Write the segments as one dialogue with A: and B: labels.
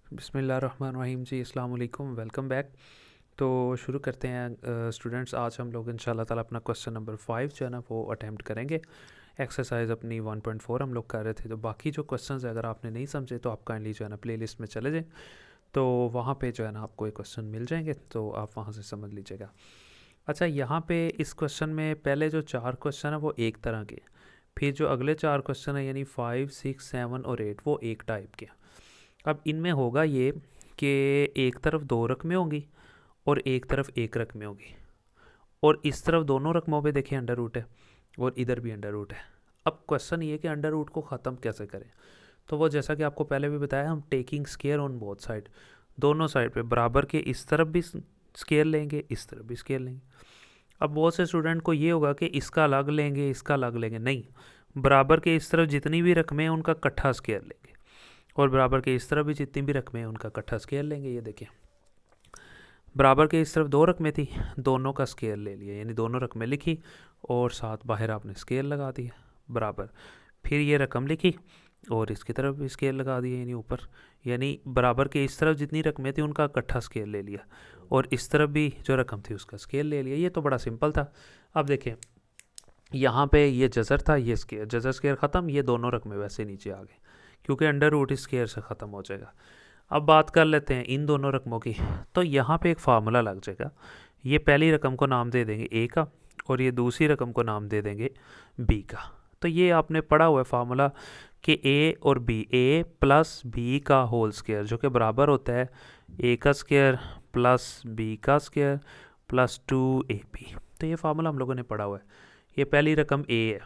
A: बिस्मिल्लाहिर्रहमानिर्रहीम जी, अस्सलाम वालेकुम, वेलकम बैक। तो शुरू करते हैं स्टूडेंट्स। आज हम लोग इंशाल्लाह ताला अपना क्वेश्चन नंबर 5 जो है ना वो अटैम्प्ट करेंगे। एक्सरसाइज अपनी 1.4 हम लोग कर रहे थे। तो बाकी जो क्वेश्चंस है अगर आपने नहीं समझे तो आप काइंडली जो है ना प्लेलिस्ट में चले जाएं, तो वहाँ पे जो है ना आपको एक क्वेश्चन मिल जाएंगे, तो आप वहाँ से समझ लीजिएगा। अच्छा, यहाँ पे इस क्वेश्चन में पहले जो 4 क्वेश्चन है वो एक तरह के, फिर जो अगले 4 क्वेश्चन है यानी 5, 6, 7 और 8 वो एक टाइप के। अब इनमें होगा ये कि एक तरफ 2 रकमें होंगी और एक तरफ एक रकमें होगी, और इस तरफ दोनों रकमों पे देखिए अंडर रूट है और इधर भी अंडर रूट है। अब क्वेश्चन ये कि अंडर रूट को ख़त्म कैसे करें। तो वो जैसा कि आपको पहले भी बताया, हम taking square on both side, दोनों साइड पे बराबर के इस तरफ भी स्केयर लेंगे, इस तरफ भी स्केयर लेंगे। अब बहुत से स्टूडेंट को ये होगा कि इसका अलग लेंगे, इसका अलग लेंगे। नहीं, बराबर के इस तरफ जितनी भी रकमें हैं उनका इकट्ठा स्केयर लेंगे, और बराबर के इस तरफ भी जितनी भी रकमें हैं उनका इकट्ठा स्केयर लेंगे। ये देखिए, बराबर के इस तरफ 2 रकमें थी, दोनों का स्केयर ले लिया, यानी दोनों रकमें लिखी और साथ बाहर आपने स्केयर लगा दिया बराबर। फिर ये रकम लिखी और इसकी तरफ भी स्केयर लगा दिया, यानी ऊपर, यानी बराबर के इस तरफ जितनी रकमें थी उनका इकट्ठा स्केयर ले लिया और इस तरफ भी जो रकम थी उसका स्केयर ले लिया। ये तो बड़ा सिंपल था। अब देखें, यहाँ पे ये जजर था, ये स्केयर, जजर स्केयर ख़त्म, ये दोनों रकमें वैसे नीचे आ गए क्योंकि अंडर रूट स्केयर से ख़त्म हो जाएगा। अब बात कर लेते हैं इन दोनों रकमों की। तो यहाँ पे एक फार्मूला लग जाएगा। ये पहली रकम को नाम दे देंगे ए का और ये दूसरी रकम को नाम दे देंगे बी का। तो ये आपने पढ़ा हुआ है फार्मूला कि ए और बी, ए प्लस बी का होल स्केयर जो कि बराबर होता है ए का स्केयर प्लस बी का स्केयर प्लस 2ab। तो ये फार्मूला हम लोगों ने पढ़ा हुआ है। ये पहली रकम ए है,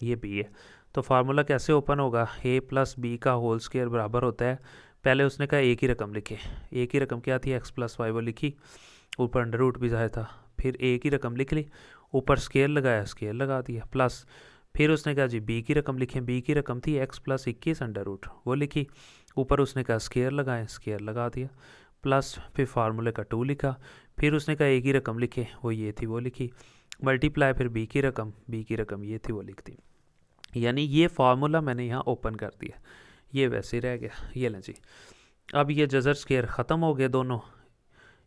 A: ये बी है। तो फार्मूला कैसे ओपन होगा, ए प्लस बी का होल स्केयर बराबर होता है, पहले उसने कहा एक ही रकम लिखे, एक ही रकम क्या थी, एक्स प्लस वाई, वो लिखी, ऊपर अंडर रूट भी जाहिर था। फिर एक ही रकम लिख ली, ऊपर स्केयर लगाया, स्केयर लगा दिया, प्लस फिर उसने कहा जी बी की रकम लिखें, बी की रकम थी एक्स प्लस 21 अंडर रूट, वो लिखी, ऊपर उसने कहा स्केयर लगाएं, स्केयर लगा दिया, प्लस फिर फार्मूले का 2 लिखा, फिर उसने कहा एक ही रकम लिखे, वो ये थी, वो लिखी, मल्टीप्लाई फिर बी की रकम ये थी, वो लिख दी। यानी ये फार्मूला मैंने यहाँ ओपन कर दिया, ये वैसे ही रह गया। ये लें जी, अब ये जजर स्केयर ख़त्म हो गए दोनों,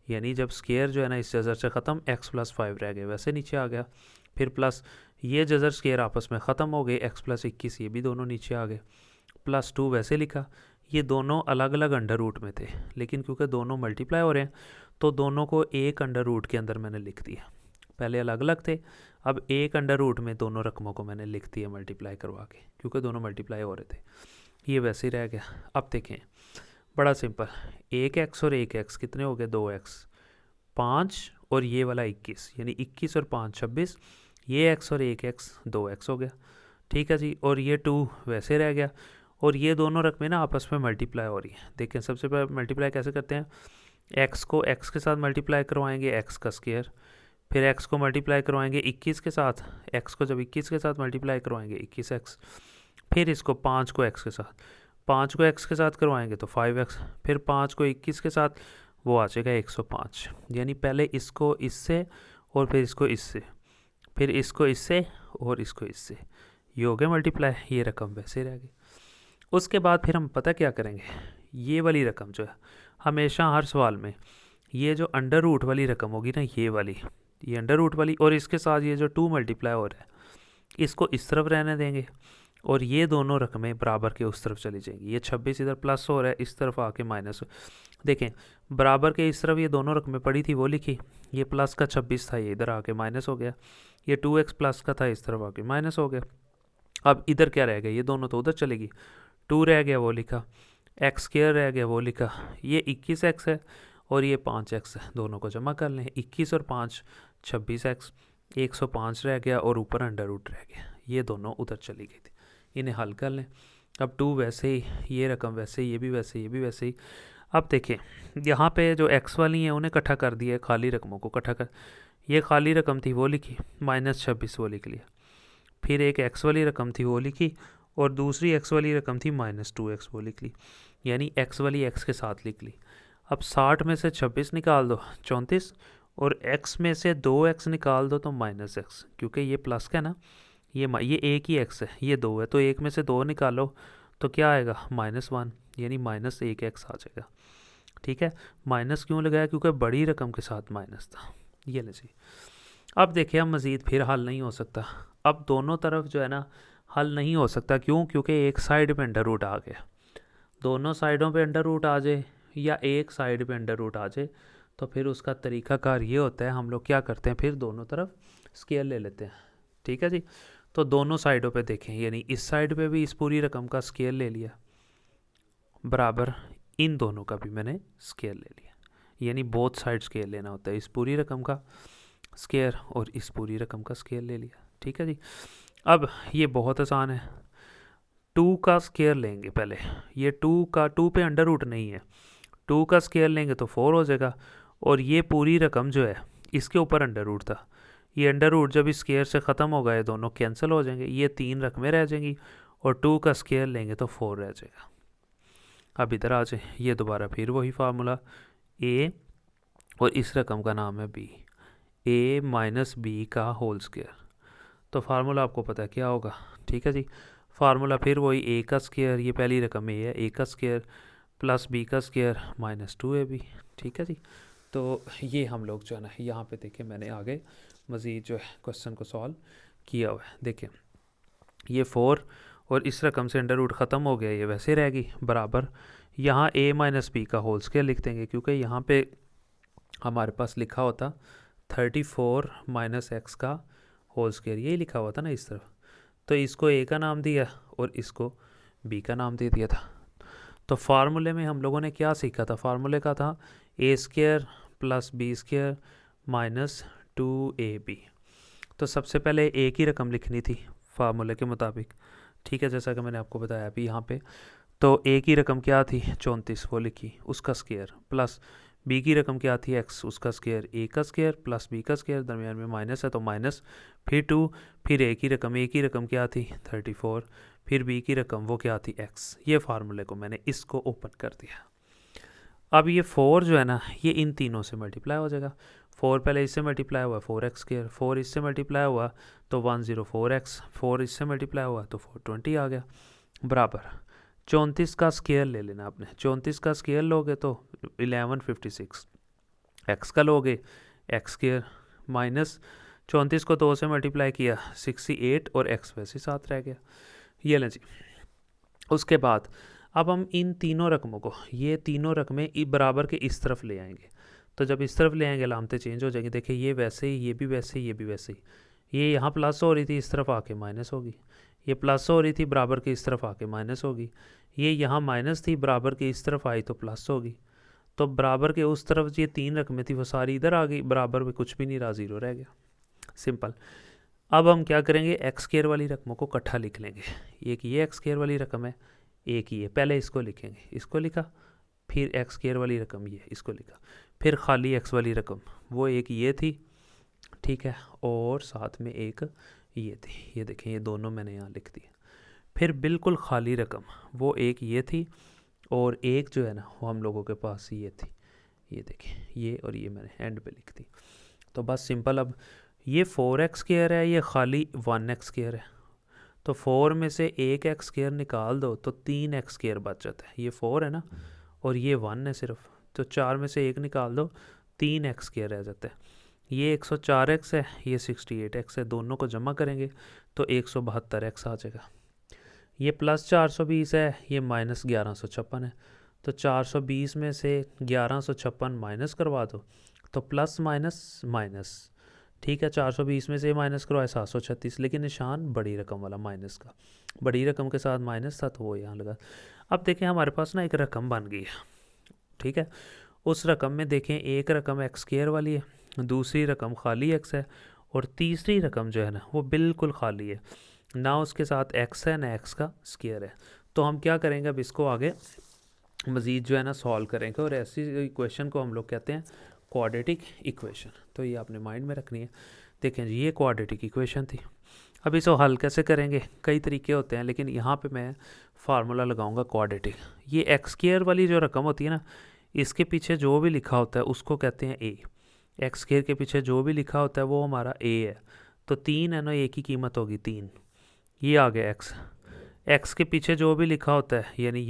A: यानी जब स्केयर जो है ना इस जजर से ख़त्म, एक्स प्लस 5 रह गए, वैसे नीचे आ गया। फिर प्लस ये जजर स्केयर आपस में ख़त्म हो गए, एक्स प्लस 21 ये भी दोनों नीचे आ गए, प्लस 2 वैसे लिखा। ये दोनों अलग अलग अंडर रूट में थे, लेकिन क्योंकि दोनों मल्टीप्लाई हो रहे हैं तो दोनों को एक अंडर रूट के अंदर मैंने लिख दिया। पहले अलग अलग थे, अब एक अंडर रूट में दोनों रकमों को मैंने लिख दिया मल्टीप्लाई करवा के, क्योंकि दोनों मल्टीप्लाई हो रहे थे। ये वैसे ही रह गया। अब देखें, बड़ा सिंपल, एक एक्स और एक एक्स कितने हो गए, 2x, 5 और ये वाला 21, यानी 21 और 5 26, ये एक्स और एक एक्स 2x हो गया। ठीक है जी, और ये 2 वैसे रह गया, और ये दोनों रकमें ना आपस में मल्टीप्लाई हो रही हैं। देखें, सबसे पहले मल्टीप्लाई कैसे करते हैं, एक्स को एक्स के साथ मल्टीप्लाई करवाएंगे, एक्स का स्केयर, फिर एक्स को मल्टीप्लाई करवाएंगे 21 के साथ, एक्स को जब 21 के साथ मल्टीप्लाई करवाएंगे 21x, फिर इसको 5 को एक्स के साथ, 5 को एक्स के साथ करवाएंगे तो 5x, फिर 5 को 21 के साथ, वो आ जाएगा 105। यानी पहले इसको इससे और फिर इसको इससे, फिर इसको इससे और इसको इससे, ये हो गया मल्टीप्लाई, ये रकम वैसे रह गई। उसके बाद फिर हम पता क्या करेंगे, ये वाली रकम जो है हमेशा हर सवाल में ये जो अंडर रूट वाली रकम होगी ना, ये वाली, ये अंडर रूट वाली, और इसके साथ ये जो 2 मल्टीप्लाई हो रहा है इसको इस तरफ रहने देंगे, और ये दोनों रकमें बराबर के उस तरफ चली जाएंगी। ये 26 इधर प्लस हो रहा है, इस तरफ आके माइनस हो, देखें बराबर के इस तरफ ये दोनों रकमें पड़ी थी वो लिखी, ये प्लस का 26 था, ये इधर आके माइनस हो गया, ये 2x प्लस का था, इस तरफ आके माइनस हो गया। अब इधर क्या रह गया, ये दोनों तो उधर चलेगी, 2 रह गया वो लिखा, एक्स स्क्वायर रह गया वो लिखा, ये 21x है और ये 5x है, दोनों को जमा कर लें, 21 और 5 26x, 105 रह गया और ऊपर अंडर रूट रह गया, ये दोनों उधर चली गई थी। इन्हें हल कर लें। अब 2 वैसे ही, ये रकम वैसे ही, ये भी वैसे ही, ये भी वैसे ही। अब देखें, यहाँ पे जो एक्स वाली हैं उन्हें इकट्ठा कर दिया, खाली रकमों को इकट्ठा कर, ये खाली रकम थी वो लिखी, -26 वो लिख लिया, फिर एक एक्स वाली रकम थी वो लिखी, और दूसरी एक्स वाली रकम थी -2x वो लिख ली, यानी एक्स वाली एक्स के साथ लिख ली। अब 60 में से 26 निकाल दो 34, और x में से 2x निकाल दो तो -x, क्योंकि ये प्लस का है ना, ये एक ही x है, ये 2 है, तो एक में से 2 निकालो तो क्या आएगा, -1, यानी -1x आ जाएगा। ठीक है, माइनस क्यों लगाया, क्योंकि बड़ी रकम के साथ माइनस था। ये ले जी। अब देखिए हम मज़ीद फिर हल नहीं हो सकता, अब दोनों तरफ जो है ना हल नहीं हो सकता, क्यों, क्योंकि एक साइड पे अंडर रूट आ गया। दोनों साइडों पे अंडर रूट आ जाए या एक साइड पे अंडर रूट आ जाए तो फिर उसका तरीकाकार ये होता है, हम लोग क्या करते हैं, फिर दोनों तरफ स्केयर ले लेते हैं। ठीक है जी। तो दोनों साइडों पे देखें, यानी इस साइड पे भी इस पूरी रकम का स्केयर ले लिया, बराबर इन दोनों का भी मैंने स्केयर ले लिया, यानी बोथ साइड स्केयर लेना होता है, इस पूरी रकम का स्केयर और इस पूरी रकम का स्केयर ले लिया। ठीक है जी। अब ये बहुत आसान है, 2 का स्केयर लेंगे पहले, ये 2 पे अंडर रूट नहीं है, 2 का स्केयर लेंगे तो 4 हो जाएगा, और ये पूरी रकम जो है इसके ऊपर अंडर रूट था, ये अंडर रूट जब इस स्केयर से ख़त्म हो गए दोनों कैंसिल हो जाएंगे, ये 3 रकमें रह जाएंगी, और 2 का स्केयर लेंगे तो 4 रह जाएगा। अब इधर आ जाए, ये दोबारा फिर वही फार्मूला, ए और इस रकम का नाम है बी, ए माइनस बी का होल स्केयर। तो फार्मूला आपको पता है क्या होगा। ठीक है जी। फार्मूला फिर वही, ए का स्केयर, ये पहली रकम ए है, ए का स्केयर प्लस बी का स्केयर माइनस 2ab। ठीक है जी। तो ये हम लोग जो है ना यहाँ पे देखें, मैंने आगे मज़ीद जो है क्वेश्चन को सॉल्व किया हुआ है। देखें ये 4 और इस रकम से अंडर रूट ख़त्म हो गया, ये वैसे रहेगी, बराबर यहाँ a माइनस बी का होल स्केयर लिख देंगे, क्योंकि यहाँ पे हमारे पास लिखा होता 34 माइनस एक्स का होल स्केयर, यही लिखा हुआ था ना इस तरफ, तो इसको a का नाम दिया और इसको b का नाम दे दिया था। तो फार्मूले में हम लोगों ने क्या सीखा था, फार्मूले का था a square plus b square minus 2ab। तो सबसे पहले ए की रकम लिखनी थी फार्मूले के मुताबिक। ठीक है, जैसा कि मैंने आपको बताया अभी यहाँ पे, तो ए की रकम क्या थी 34, वो लिखी, उसका स्केयर, प्लस बी की रकम क्या थी एक्स, उसका स्केयर, ए का स्केयर प्लस बी का स्केयर, दरमियान में माइनस है तो माइनस, फिर 2, फिर ए की रकम क्या थी 34, फिर बी की रकम वो क्या थी एक्स। ये फार्मूले को मैंने इसको ओपन कर दिया। अब ये 4 जो है ना ये इन तीनों से मल्टीप्लाई हो जाएगा, 4 पहले इससे मल्टीप्लाई हुआ 4x स्केयर, 4 इससे मल्टीप्लाई हुआ तो 104x, 4 इससे मल्टीप्लाई हुआ तो 420 आ गया, बराबर 34 का स्केयर ले लेना आपने, 34 का स्केयर लोगे तो 1156, x का लोगे x स्केयर माइनस 34 को 2 से मल्टीप्लाई किया 68 और x वैसे 7 रह गया। ये लें जी। उसके बाद अब हम इन तीनों रकमों को, ये तीनों रकमें बराबर के इस तरफ ले आएंगे, तो जब इस तरफ ले आएंगे लामतें चेंज हो जाएंगी। देखिए ये वैसे ही, ये भी वैसे ही, ये भी वैसे ही, ये यहाँ प्लस हो रही थी इस तरफ आके माइनस होगी, ये प्लस हो रही थी बराबर के इस तरफ आके माइनस होगी, ये यहाँ माइनस थी बराबर के इस तरफ आई तो प्लस होगी, तो बराबर के उस तरफ ये 3 रकमें थी वो सारी इधर आ गई, बराबर में कुछ भी नहीं रहा, ज़ीरो रह गया, सिंपल। अब हम क्या करेंगे, एक्स स्केयर वाली रकमों को इकट्ठा लिख लेंगे, एक ये एक्स स्केयर वाली रकम है, एक ये, पहले इसको लिखेंगे, इसको लिखा, फिर एक्स स्केयर वाली रकम ये, इसको लिखा, फिर खाली एक्स वाली रकम वो एक ये थी, ठीक है, और साथ में एक ये थी, ये देखें ये दोनों मैंने यहाँ लिख दिए। फिर बिल्कुल खाली रकम वो एक ये थी, और एक जो है ना वो हम लोगों के पास ये थी, ये देखें ये, और ये मैंने एंड पे लिख दी। तो बस सिंपल, अब ये 4x स्केयर है, ये खाली 1x स्केयर है, तो 4 में से एक एक्स स्केयर निकाल दो तो 3x स्केयर बच जाता है, ये 4 है ना और ये 1 है सिर्फ, तो 4 में से एक निकाल दो 3x स्केयर रह जाता है, ये 104x है, ये 68x है, दोनों को जमा करेंगे तो 172x आ जाएगा। ये प्लस 420 है, ये माइनस 1156 है, तो 420 में से 1156 माइनस करवा दो तो प्लस माइनस माइनस, ठीक है, 420 में से माइनस करवाए 736, लेकिन निशान बड़ी रकम वाला माइनस का, बड़ी रकम के साथ माइनस था तो वो यहाँ लगा। अब देखें हमारे पास ना एक रकम बन गई है, ठीक है, उस रकम में देखें एक रकम एक्स स्केयर वाली है, दूसरी रकम खाली एक्स है, और तीसरी रकम जो है ना वो बिल्कुल खाली है, ना उसके साथ एक्स है ना एक्स का स्केयर है। तो हम क्या करेंगे, अब इसको आगे मज़ीद जो है ना सॉल्व करेंगे, और ऐसी इक्वेशन को हम लोग कहते हैं क्वाड्रेटिक इक्वेशन। तो ये आपने माइंड में रखनी है। देखें जी ये क्वाड्रेटिक इक्वेशन थी। अब इसको हल कैसे करेंगे, कई तरीके होते हैं, लेकिन यहाँ पे मैं फार्मूला लगाऊंगा क्वाड्रेटिक। ये एक्स स्केयर वाली जो रकम होती है ना, इसके पीछे जो भी लिखा होता है उसको कहते हैं ए। एक्स स्केयर के पीछे जो भी लिखा होता है वो हमारा ए है, तो 3 है ना, ए की कीमत होगी 3, ये आ गया एक्स। एक्स के पीछे जो भी लिखा होता है यानी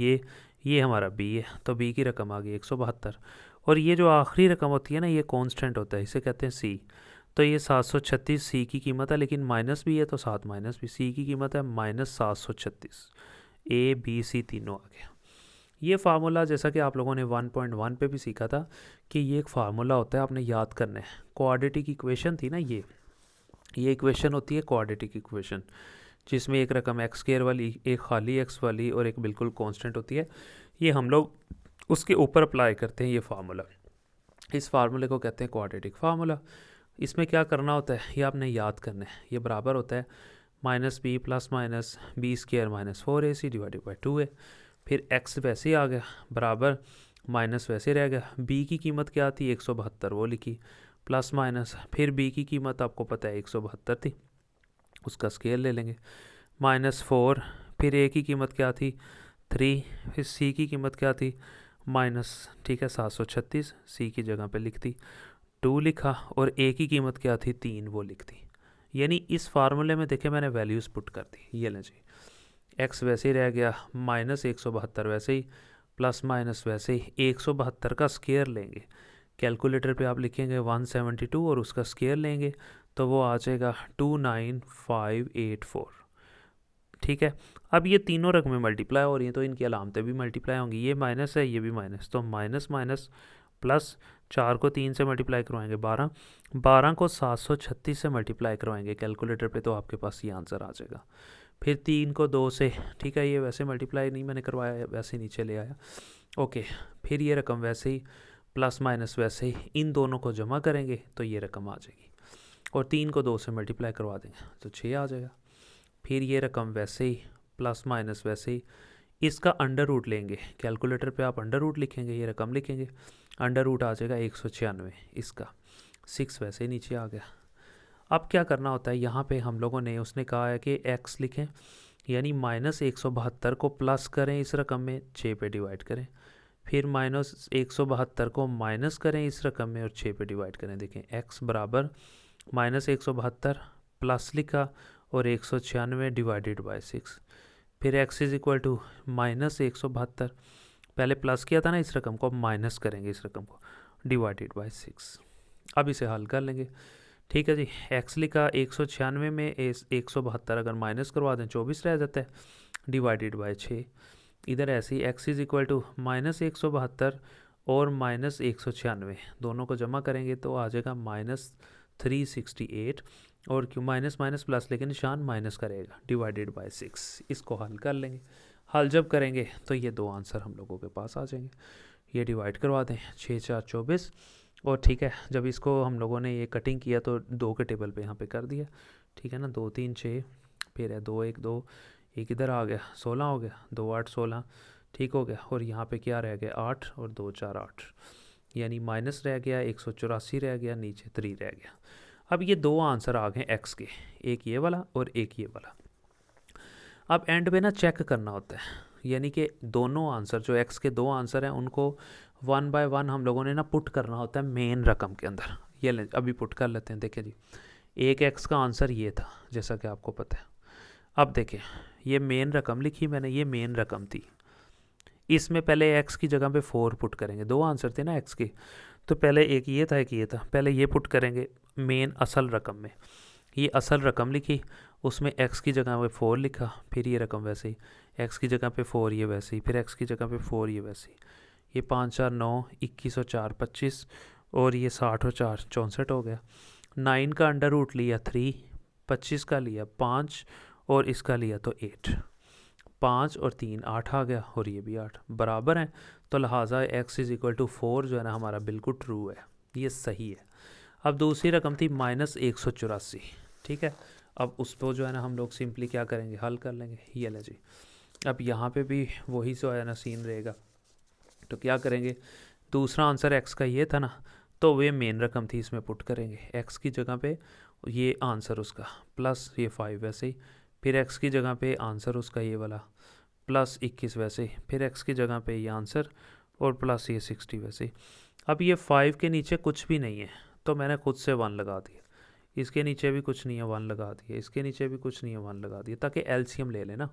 A: ये हमारा बी है, तो बी की रकम आ गई 172। और ये जो आखिरी रकम होती है ना, ये कांस्टेंट होता है, इसे कहते हैं सी। तो ये 736 सी की कीमत है, लेकिन माइनस भी है तो साथ माइनस भी। सी की कीमत है -736। ए बी सी तीनों आ गया। ये फार्मूला जैसा कि आप लोगों ने 1.1 पे भी सीखा था कि ये एक फार्मूला होता है, आपने याद करना है। क्वाड्रेटिक इक्वेशन थी ना ये इक्वेशन होती है क्वाड्रेटिक इक्वेशन, जिसमें एक रकम एक्स स्क्वायर वाली, एक खाली एक्स वाली और एक बिल्कुल कांस्टेंट होती है। ये हम लोग उसके ऊपर अप्लाई करते हैं ये फार्मूला। इस फार्मूले को कहते हैं क्वाड्रेटिक फार्मूला। इसमें क्या करना होता है, ये आपने याद करना है। ये बराबर होता है -b plus minus b square -4ac divided by 2a। फिर x वैसे ही आ गया, बराबर माइनस वैसे रह गया। b की कीमत क्या थी 172, वो लिखी, प्लस माइनस, फिर b की कीमत आपको पता है 172 थी, उसका स्केल ले लेंगे, -4। फिर a की कीमत क्या थी 3। फिर c की कीमत क्या थी माइनस, ठीक है 736, c की जगह पे लिख दी, 2 लिखा, और a की कीमत क्या थी 3, वो लिख दी। यानी इस फार्मूले में देखे मैंने वैल्यूज़ पुट कर दी। ये लें जी, x वैसे ही रह गया, -172 वैसे ही, प्लस माइनस वैसे ही। 172 का स्केयर लेंगे, कैलकुलेटर पे आप लिखेंगे 172 और उसका स्केयर लेंगे तो वो आ जाएगा 29584। ठीक है, अब ये तीनों रकमें मल्टीप्लाई हो रही हैं तो इनकी अलामतें भी मल्टीप्लाई होंगी। ये माइनस है, ये भी माइनस, तो माइनस माइनस प्लस, 4 को 3 से मल्टीप्लाई करवाएंगे 12, 12 को 736 से मल्टीप्लाई करवाएंगे कैलकुलेटर पे तो आपके पास ये आंसर आ जाएगा। फिर 3 को 2 से, ठीक है, ये वैसे मल्टीप्लाई नहीं मैंने करवाया, वैसे नीचे ले आया, ओके। फिर ये रकम वैसे ही, प्लस माइनस वैसे ही, इन दोनों को जमा करेंगे तो ये रकम आ जाएगी, और 3 को 2 से मल्टीप्लाई करवा देंगे तो 6 आ जाएगा। फिर ये रकम वैसे ही, प्लस माइनस वैसे ही, इसका अंडर रूट लेंगे, कैलकुलेटर पे आप अंडर रूट लिखेंगे, ये रकम लिखेंगे, अंडर रूट आ जाएगा 196, इसका 6 वैसे ही नीचे आ गया। अब क्या करना होता है, यहाँ पे हम लोगों ने, उसने कहा है कि x लिखें, यानी -172 को प्लस करें इस रकम में, 6 पे डिवाइड करें, फिर -172 को माइनस करें इस रकम में और 6 पे डिवाइड करें। देखें x बराबर -172 प्लस लिखा और 196 डिवाइडेड बाय 6। फिर x इज इक्वल टू -172, पहले प्लस किया था ना इस रकम को, अब माइनस करेंगे इस रकम को, डिवाइडेड बाय 6। अब इसे हल कर लेंगे, ठीक है जी। x लिखा, 196 में 172 अगर माइनस करवा दें 24 रह जाता है, डिवाइडेड बाय 6। इधर ऐसे ही x इज इक्वल टू -172 और -196, दोनों को जमा करेंगे तो आ जाएगा -368, और क्यों माइनस माइनस प्लस, लेकिन निशान माइनस का रहेगा, डिवाइडेड बाय 6। इसको हल कर लेंगे, हल जब करेंगे तो ये दो आंसर हम लोगों के पास आ जाएंगे। ये डिवाइड करवा दें, 6 4 24, और ठीक है, जब इसको हम लोगों ने ये कटिंग किया तो 2 के टेबल पे यहाँ पे कर दिया, ठीक है ना, 2 3 6, फिर है 2 1 2, एक इधर आ गया, 16 हो गया, 2 8 16, ठीक हो गया, और यहाँ पे क्या रह गया 8 और 2 4 8, यानी माइनस रह गया, 184 रह गया, नीचे 3 रह गया। अब ये दो आंसर आ गए एक्स के, एक ये वाला और एक ये वाला। अब एंड पे ना चेक करना होता है, यानी कि दोनों आंसर जो एक्स के दो आंसर हैं उनको 1 बाय 1 हम लोगों ने ना पुट करना होता है मेन रकम के अंदर। ये ले अभी पुट कर लेते हैं। देखिए जी, एक एक्स का आंसर ये था जैसा कि आपको पता है। अब देखिए, ये मेन रकम लिखी मैंने, ये मेन रकम थी, इसमें पहले एक्स की जगह पे 4 पुट करेंगे, दो आंसर थे ना एक्स के, तो पहले एक ये था एक ये था, पहले ये पुट करेंगे मेन असल रकम में, ये असल रकम लिखी, उसमें x की जगह पे 4 लिखा, फिर ये रकम वैसे ही, x की जगह पे 4 ये वैसे ही, फिर x की जगह पे 4 ये वैसे ही, ये 5 4 9, 21 और 4 25, और ये 60 और 4 64 हो गया। 9 का अंडर रूट लिया 3, 25 का लिया 5, और इसका लिया तो 8, 5 और 3 8 आ गया, और ये भी 8 बराबर हैं, तो लिहाजा x इज़ इक्वल टू 4 जो है ना हमारा बिल्कुल ट्रू है, ये सही है। अब दूसरी रकम थी -184, ठीक है, अब उस पर जो है ना हम लोग सिंपली क्या करेंगे, हल कर लेंगे। ये ले जी, अब यहाँ पे भी वही जो है ना सीन रहेगा, तो क्या करेंगे, दूसरा आंसर x का ये था ना, तो वे मेन रकम थी, इसमें पुट करेंगे x की जगह पे ये आंसर उसका, प्लस ये 5 वैसे ही, फिर x की जगह पे आंसर उसका ये वाला प्लस 21 वैसे ही, फिर x की जगह पे ये आंसर और प्लस ये 60 वैसे ही। अब ये 5 के नीचे कुछ भी नहीं है तो मैंने खुद से 1 लगा दिया, इसके नीचे भी कुछ नहीं है 1 लगा दिया, इसके नीचे भी कुछ नहीं है 1 लगा दिया, ताकि एलसीएम ले लेना।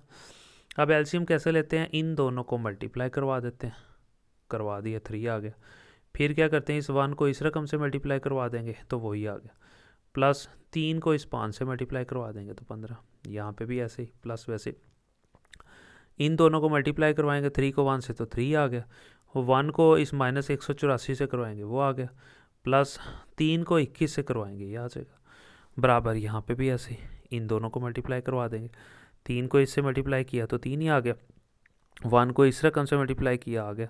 A: अब एलसीएम कैसे लेते हैं, इन दोनों को मल्टीप्लाई करवा देते हैं, करवा दिया 3 आ गया। फिर क्या करते हैं, इस 1 को इस रकम से मल्टीप्लाई करवा देंगे तो वही आ गया, प्लस 3 को इस 5 से मल्टीप्लाई करवा देंगे तो 15। यहाँ पे भी ऐसे ही प्लस वैसे इन दोनों को मल्टीप्लाई करवाएंगे, 3 को 1 से तो 3 आ गया, 1 को इस -184 से करवाएंगे वो आ गया, प्लस 3 को 21 से करवाएंगे ये आ जाएगा, बराबर यहाँ पे भी ऐसे इन दोनों को मल्टीप्लाई करवा देंगे, 3 को इससे मल्टीप्लाई किया तो 3 ही आ गया, 1 को इस रकम से मल्टीप्लाई किया आ गया,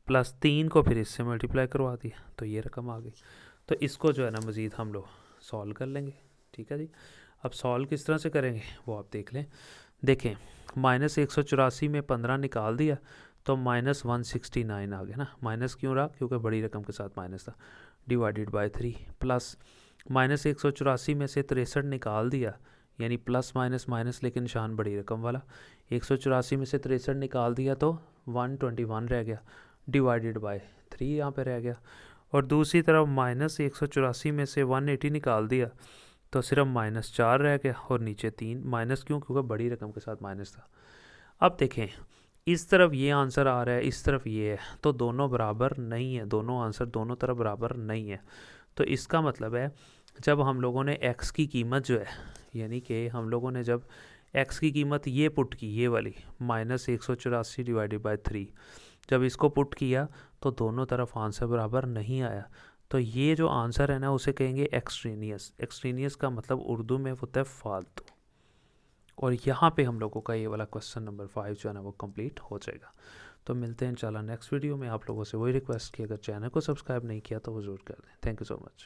A: प्लस 3 को फिर इससे मल्टीप्लाई करवा दिया तो ये रकम आ गई। तो इसको जो है ना मज़ीद हम लोग सॉल्व कर लेंगे, ठीक है जी। अब सॉल्व किस तरह से करेंगे वो आप देख लें। देखें, -184 में 15 निकाल दिया तो -169 आ गया ना, माइनस क्यों रहा, क्योंकि बड़ी रकम के साथ माइनस था, डिवाइडेड बाय 3, प्लस -184 में से 63 निकाल दिया, यानी प्लस माइनस माइनस लेकिन निशान बड़ी रकम वाला, 184 में से 63 निकाल दिया तो 121 रह गया, डिवाइडेड बाय 3 यहाँ पे रह गया। और दूसरी तरफ -184 में से 180 निकाल दिया तो सिर्फ -4 रह गया, और नीचे 3, माइनस क्यों, क्योंकि बड़ी रकम के साथ माइनस था। अब देखें, इस तरफ ये आंसर आ रहा है, इस तरफ ये है, तो दोनों बराबर नहीं है, दोनों आंसर दोनों तरफ बराबर नहीं है। तो इसका मतलब है जब हम लोगों ने x की कीमत जो है, यानी कि हम लोगों ने जब x की कीमत ये पुट की, ये वाली -184 डिवाइडेड बाय 3, जब इसको पुट किया तो दोनों तरफ आंसर बराबर नहीं आया। तो ये जो आंसर है ना उसे कहेंगे एक्सट्रेनियस। एक्सट्रेनियस का मतलब उर्दू में होता है फालतू। और यहाँ पे हम लोगों का ये वाला क्वेश्चन नंबर 5 जो है ना वो कंप्लीट हो जाएगा। तो मिलते हैं इंशाल्लाह नेक्स्ट वीडियो में। आप लोगों से वही रिक्वेस्ट कि अगर चैनल को सब्सक्राइब नहीं किया तो वो ज़रूर कर दें। Thank you so much.